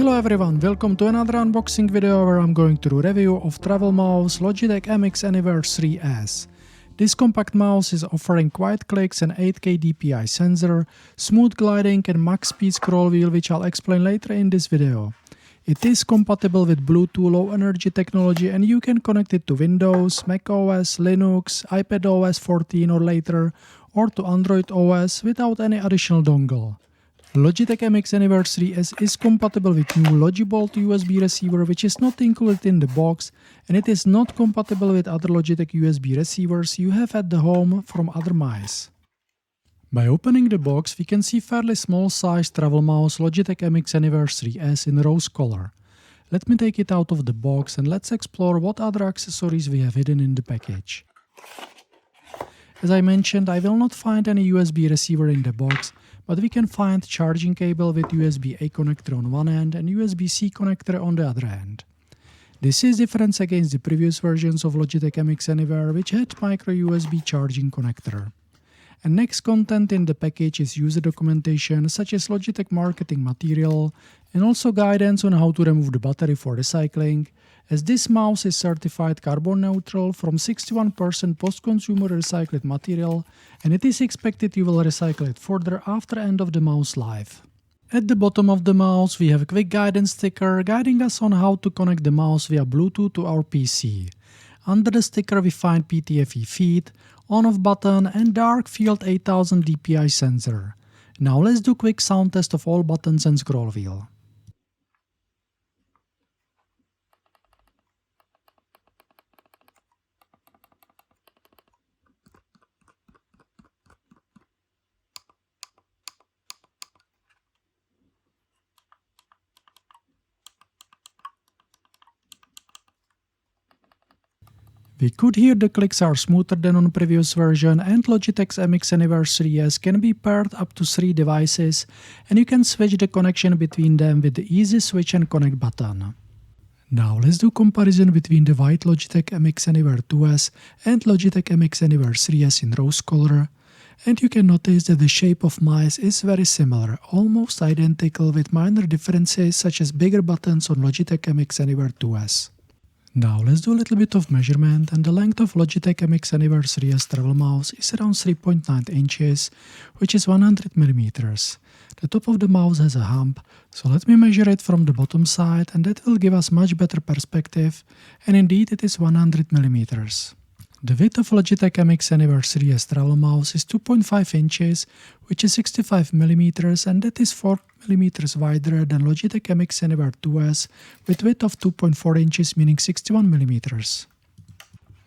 Hello everyone, welcome to another unboxing video where I'm going to do a review of travel mouse Logitech MX Anywhere 3S. This compact mouse is offering quiet clicks and 8K DPI sensor, smooth gliding and max speed scroll wheel, which I'll explain later in this video. It is compatible with Bluetooth low energy technology and you can connect it to Windows, Mac OS, Linux, iPad OS 14 or later, or to Android OS without any additional dongle. Logitech MX Anywhere 3S is compatible with new Logibolt USB receiver, which is not included in the box, and it is not compatible with other Logitech USB receivers you have at the home from other mice. By opening the box, we can see fairly small size travel mouse Logitech MX Anywhere 3S in rose color. Let me take it out of the box and let's explore what other accessories we have hidden in the package. As I mentioned, I will not find any USB receiver in the box, but we can find charging cable with USB-A connector on one end and USB-C connector on the other end. This is different against the previous versions of Logitech MX Anywhere, which had micro USB charging connector. And next content in the package is user documentation such as Logitech marketing material and also guidance on how to remove the battery for recycling, as this mouse is certified carbon neutral from 61% post-consumer recycled material, and it is expected you will recycle it further after end of the mouse life. At the bottom of the mouse we have a quick guidance sticker guiding us on how to connect the mouse via Bluetooth to our PC. Under the sticker we find PTFE feed, on-off button and dark field 8000 DPI sensor. Now let's do quick sound test of all buttons and scroll wheel. We could hear the clicks are smoother than on previous version, and Logitech's MX Anywhere 3S can be paired up to 3 devices and you can switch the connection between them with the easy switch and connect button. Now let's do comparison between the white Logitech MX Anywhere 2S and Logitech MX Anywhere 3S in rose color, and you can notice that the shape of mice is very similar, almost identical with minor differences such as bigger buttons on Logitech MX Anywhere 2S. Now let's do a little bit of measurement, and the length of Logitech MX Anywhere 3S travel mouse is around 3.9 inches, which is 100 mm. The top of the mouse has a hump, so let me measure it from the bottom side and that will give us much better perspective, and indeed it is 100 mm. The width of Logitech MX Anywhere 3S travel mouse is 2.5 inches, which is 65 mm, and that is 4 mm wider than Logitech MX Anywhere 2S with width of 2.4 inches, meaning 61 mm.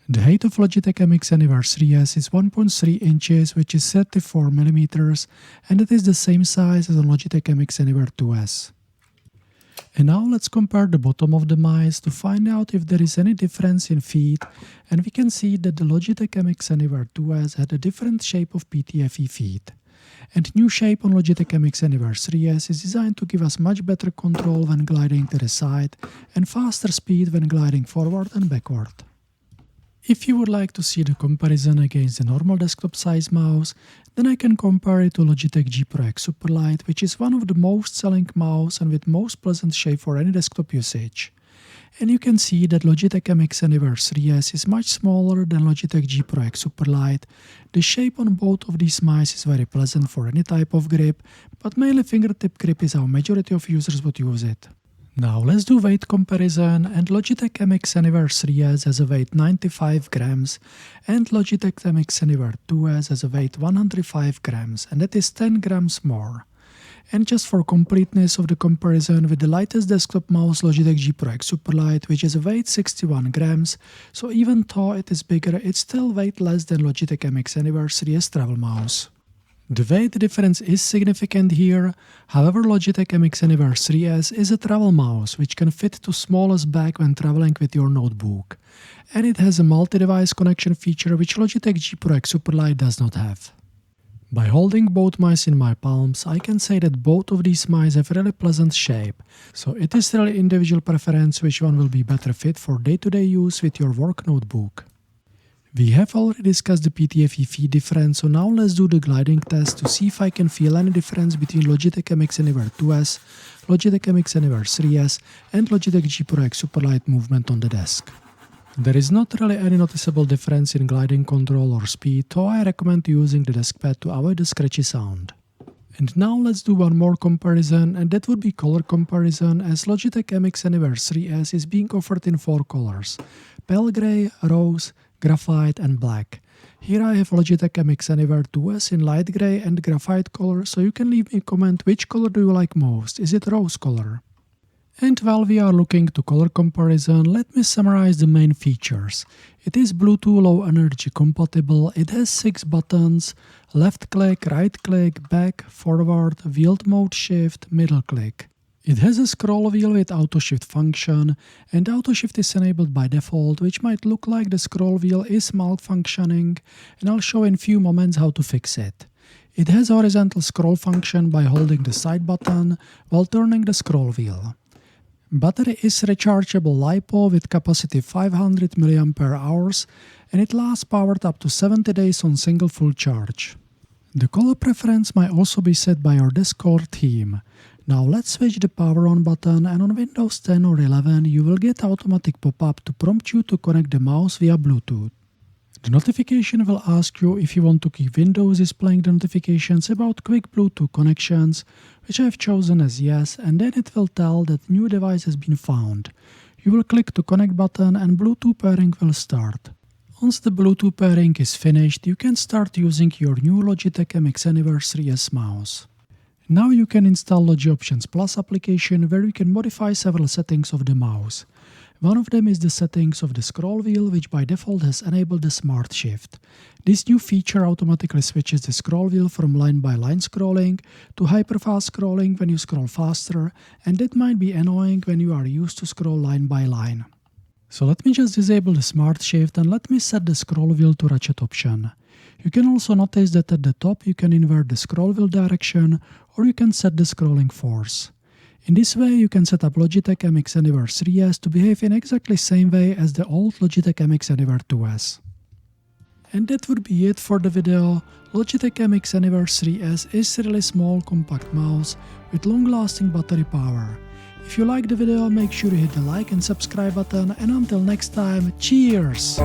The height of Logitech MX Anywhere 3S is 1.3 inches, which is 34 mm, and it is the same size as on Logitech MX Anywhere 2S. And now let's compare the bottom of the mice to find out if there is any difference in feet, and we can see that the Logitech MX Anywhere 2S had a different shape of PTFE feet. And new shape on Logitech MX Anywhere 3S is designed to give us much better control when gliding to the side and faster speed when gliding forward and backward. If you would like to see the comparison against the normal desktop size mouse, then I can compare it to Logitech G Pro X Superlight, which is one of the most selling mouse and with most pleasant shape for any desktop usage. And you can see that Logitech MX Anywhere 3S is much smaller than Logitech G Pro X Superlight. The shape on both of these mice is very pleasant for any type of grip, but mainly fingertip grip is how majority of users would use it. Now let's do weight comparison, and Logitech MX Anywhere 3S has a weight 95 grams and Logitech MX Anywhere 2S has a weight 105 grams, and that is 10 grams more. And just for completeness of the comparison with the lightest desktop mouse Logitech G Pro X Superlight, which is a weight 61 grams, so even though it is bigger, it still weighs less than Logitech MX Anywhere 3S travel mouse. The weight difference is significant here, however Logitech MX Anywhere 3S is a travel mouse which can fit to smallest bag when traveling with your notebook, and it has a multi-device connection feature which Logitech G Pro X Superlight does not have. By holding both mice in my palms, I can say that both of these mice have really pleasant shape, so it is really individual preference which one will be better fit for day-to-day use with your work notebook. We have already discussed the PTFE feed difference, so now let's do the gliding test to see if I can feel any difference between Logitech MX Anywhere 2S, Logitech MX Anywhere 3S and Logitech G Pro X Superlight movement on the desk. There is not really any noticeable difference in gliding control or speed, so I recommend using the desk pad to avoid the scratchy sound. And now let's do one more comparison, and that would be color comparison, as Logitech MX Anywhere 3S is being offered in 4 colors: pale gray, rose, graphite and black. Here I have Logitech MX Anywhere 2S in light gray and graphite color, so you can leave me a comment which color do you like most. Is it rose color? And while we are looking to color comparison, let me summarize the main features. It is Bluetooth Low Energy compatible, it has 6 buttons: left click, right click, back, forward, wheeled mode shift, middle click. It has a scroll wheel with auto shift function, and auto shift is enabled by default, which might look like the scroll wheel is malfunctioning, and I'll show in few moments how to fix it. It has horizontal scroll function by holding the side button while turning the scroll wheel. Battery is rechargeable LiPo with capacity 500 mAh, and it lasts powered up to 70 days on single full charge. The color preference might also be set by your desk color theme. Now let's switch the power on button, and on Windows 10 or 11 you will get automatic pop-up to prompt you to connect the mouse via Bluetooth. The notification will ask you if you want to keep Windows displaying the notifications about quick Bluetooth connections, which I have chosen as yes, and then it will tell that new device has been found. You will click the connect button and Bluetooth pairing will start. Once the Bluetooth pairing is finished, you can start using your new Logitech MX Anywhere 3S mouse. Now you can install Logi Options Plus application, where you can modify several settings of the mouse. One of them is the settings of the scroll wheel, which by default has enabled the Smart Shift. This new feature automatically switches the scroll wheel from line-by-line scrolling to hyperfast scrolling when you scroll faster, and that might be annoying when you are used to scroll line by line. So let me just disable the Smart Shift and let me set the scroll wheel to ratchet option. You can also notice that at the top you can invert the scroll wheel direction, or you can set the scrolling force. In this way you can set up Logitech MX Anywhere 3S to behave in exactly same way as the old Logitech MX Anywhere 2S. And that would be it for the video. Logitech MX Anywhere 3S is a really small compact mouse with long-lasting battery power. If you like the video, make sure to hit the like and subscribe button, and until next time, cheers!